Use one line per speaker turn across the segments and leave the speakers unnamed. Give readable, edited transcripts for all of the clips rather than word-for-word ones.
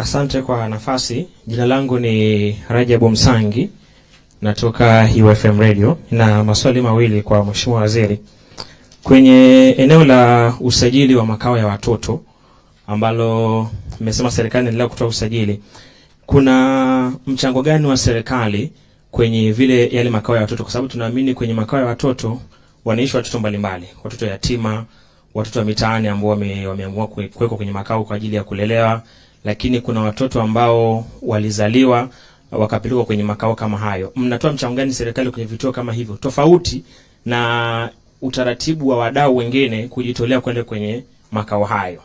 Asante kwa nafasi. Jina langu ni Rajabu Msangi, natoka UFM Radio, na maswali mawili kwa Mheshimiwa Waziri. Kwenye eneo la usajili wa makao ya watoto ambalo mmesema serikali inaendelea kutoa usajili, kuna mchango gani wa serikali kwenye vile yale makao ya watoto? Kwa sababu tunaamini kwenye makao ya watoto wanaishi watoto mbalimbali, watoto yatima, watoto wa mitaani ambao wameamua kuwekwa kwenye makao kwa ajili ya kulelewa, lakini kuna watoto ambao walizaliwa wakapelekwa kwenye makao kama hayo. Mnatoa mchango gani serikali kwenye vituo kama hivyo, tofauti na utaratibu wa wadau wengine kujitolea kwenda kwenye makao hayo?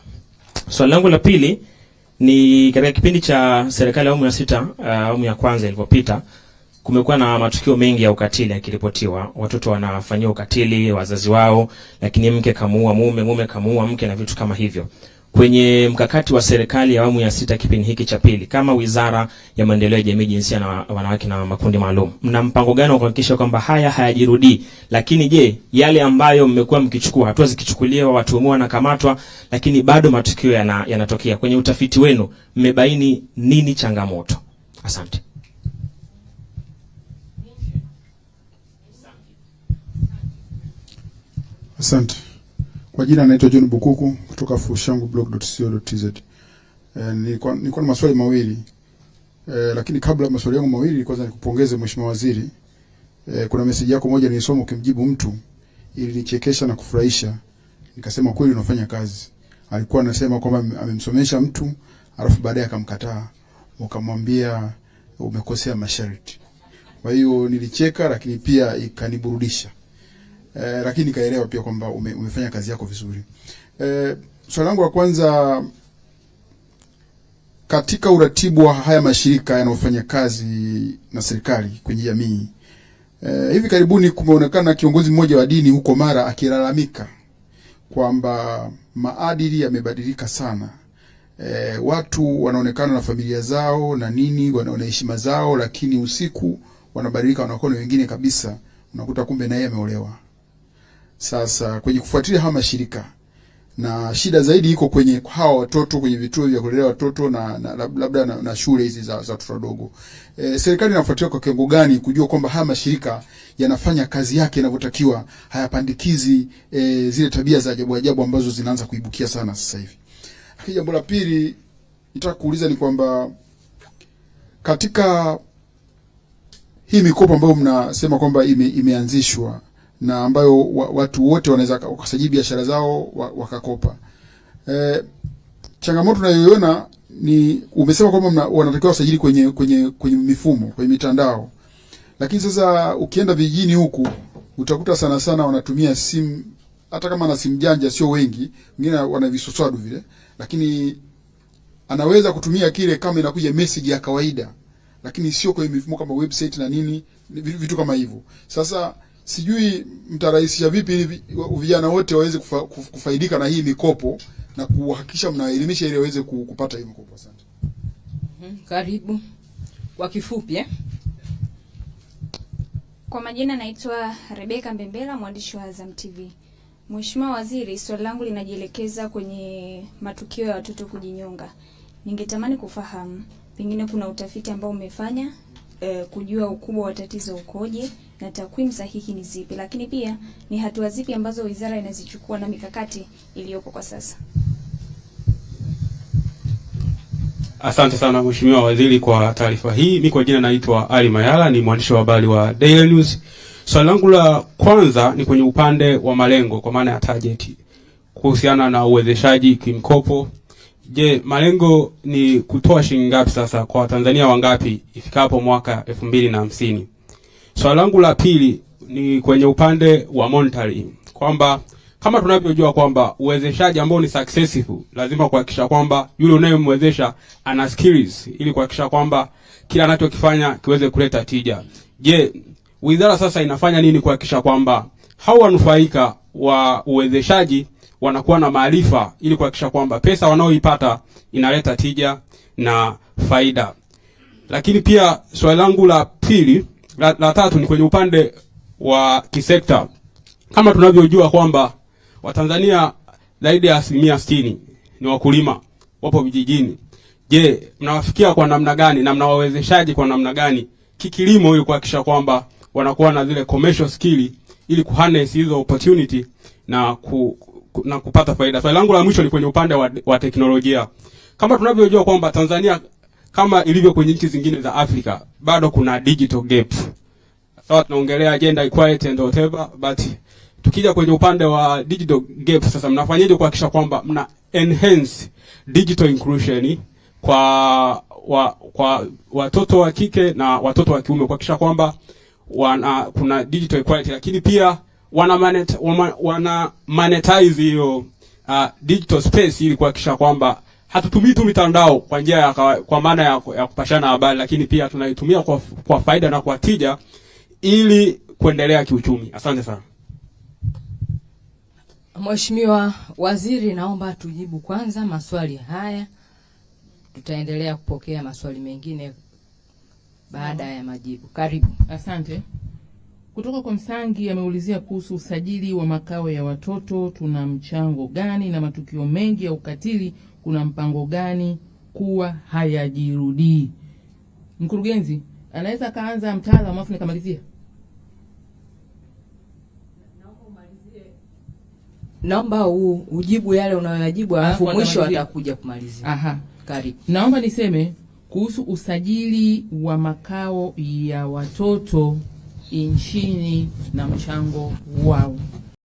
Swali langu la pili ni katika kipindi cha serikali awamu ya 6, awamu ya kwanza ilipopita, kumekuwa na matukio mengi ya ukatili yakiripotiwa. Watoto wanafanyia ukatili wazazi wao, lakini mke kamuua mume, mume kamuua mke na vitu kama hivyo. Kwenye mkakati wa serikali ya awamu ya 6 kipindi hiki cha pili, kama Wizara ya Maendeleo ya Jamii, Jinsia na Wanawake na Makundi Maalum, mna mpango gani wa kuhakikisha kwamba haya hayajirudii? Lakini je, yale ambayo mmekuwa mkichukua hatua zikichukuliwa, watuhumiwa wanakamatwa, lakini bado matukio yanatokea, kwenye utafiti wenu mmebaini nini changamoto? Asante.
Asante. Kwa jina naitwa John Bukuku kutoka fushangublog.co.tz. Nilikuwa na maswali mawili. Lakini kabla ya maswali yangu mawili, kwanza nikupongeze Mheshimiwa Waziri. Kuna message yako moja nilisoma ukimjibu mtu ili nichekesha na kufurahisha. Nikasema kweli unafanya kazi. Alikuwa anasema kwamba amemsomesha mtu alafu baadaye akamkataa, ukamwambia umekosea masharti. Kwa hiyo nilicheka, lakini pia ikaniburudisha. Lakini nikaelewa pia kwamba umefanya kazi yako vizuri. Swali langu la kwanza, katika uratibu wa haya mashirika yanayofanya kazi na serikali kwenye jamii, hivi karibuni kumeonekana kiongozi mmoja wa dini huko Mara akilalamika kwamba maadili yamebadilika sana. Watu wanaonekana na familia zao na nini, wanaona heshima zao, lakini usiku wanabadilika, wanakuwa wengine kabisa, unakuta kumbe na yeye ameolewa. Sasa kwenye kufuatilia haya mashirika, na shida zaidi iko kwenye hawa watoto kwenye vituo vya kulelea watoto na labda na shule hizi za watoto wadogo. Serikali inafuatilia kwa kiwango gani kujua kwamba haya mashirika yanafanya kazi yake inavyotakiwa, hayapandikizi zile tabia za ajabu ajabu ambazo zinaanza kuibukia sana sasa hivi? Jambo la pili nitaka kuuliza ni kwamba katika hii mikopo ambayo mnasema kwamba imeanzishwa na ambayo watu wote wanaweza kusajili biashara zao wakakopa, changamoto tunayoiona ni umesema kwamba wanatakiwa usajili kwenye mifumo, kwenye mitandao, lakini sasa ukienda vijijini huku utakuta sana wanatumia simu, hata kama na simu janja sio wengi, wengine wana visoswadu vile, lakini anaweza kutumia kile kama inakuja message ya kawaida, lakini sio kwenye mifumo kama website na nini, vitu kama hivyo. Sasa sijui mtarahisisha vipi ili vijana wote waweze kufaidika na hii mikopo na kuhakikisha mnaelimisha ili waweze kupata hii mikopo. Asante.
Karibu. Kwa kifupi
Kwa majina naitwa Rebeka Mbembela, mwandishi wa Azam TV. Mheshimiwa Waziri, swali langu linajielekeza kwenye matukio ya watoto kujinyonga. Ningetamani kufahamu pengine kuna utafiti ambao umefanya kujua ukubwa wa tatizo ukoje na takwimu sahihi ni zipi, lakini pia ni hatua zipi ambazo wizara inazichukua na mikakati iliyopo kwa sasa?
Asante sana Mheshimiwa Waziri kwa taarifa hii. Mimi kwa jina naitwa Ali Mayala, ni mwandishi wa habari wa Daily News. Swali langu la kwanza ni kwenye upande wa malengo, kwa maana ya target, kuhusiana na uwezeshaji kimkopo. Je, malengo ni kutoa shilingi ngapi sasa kwa Watanzania wangapi ifikapo mwaka 2050? Swali langu la pili ni kwenye upande wa monetary, kwamba kama tunavyojua kwamba uwezeshaji ambao ni successful lazima kuhakikisha kwamba yule unayemwezesha ana skills ili kuhakikisha kwamba kila anachokifanya kiweze kuleta tija. Je, wizara sasa inafanya nini kuhakikisha kwamba hao wanufaika wa uwezeshaji wanakuwa na maarifa ili kuhakikisha kwamba pesa wanaoipata inaleta tija na faida? Lakini pia swali langu la pili, la tatu ni kwenye upande wa kisekta. Kama tunavyojua kwamba Watanzania zaidi ya 60% ni wakulima, wapo vijijini. Je, mnawafikia kwa namna gani na mnawawezeshaje kwa namna gani kikilimo ili kuhakikisha kwamba wanakuwa na zile commercial skill ili kuharness hizo opportunity na kupata faida. Swali langu la mwisho ni kwenye upande wa teknolojia. Kama tunavyojua kwamba Tanzania kama ilivyo kwenye nchi zingine za Afrika bado kuna digital gap. Sawa, tunaongelea gender equality and whatever, but tukija kwenye upande wa digital gap sasa mnafanyaje kuhakikisha kwamba mna enhance digital inclusion kwa watoto wa kike na watoto wa kiume, kuhakikisha kwamba kuna digital equality, lakini pia wana monetize hiyo digital space ili kuhakikisha kwamba hatutumii tu mitandao kwa njia kwa maana ya kupashana habari, lakini pia tunaitumia kwa faida na kwa tija ili kuendelea kiuchumi. Asante sana.
Mheshimiwa Waziri, naomba tujibu kwanza maswali haya. Tutaendelea kupokea maswali mengine baada ya majibu. Karibu.
Asante. Kutoka kwa Msangi ameulizia kuhusu usajili wa makao ya watoto, tuna mchango gani, na matukio mengi ya ukatili kuna mpango gani kuwa hayajirudii? Mkurugenzi, anaweza kaanza mtaalamu afu nikamalizia.
Naomba ujibu yale unayoyajibu alafu mwisho atakuja kumalizia.
Aha.
Karibu.
Naomba niseme kuhusu usajili wa makao ya watoto nchini na mchango wao.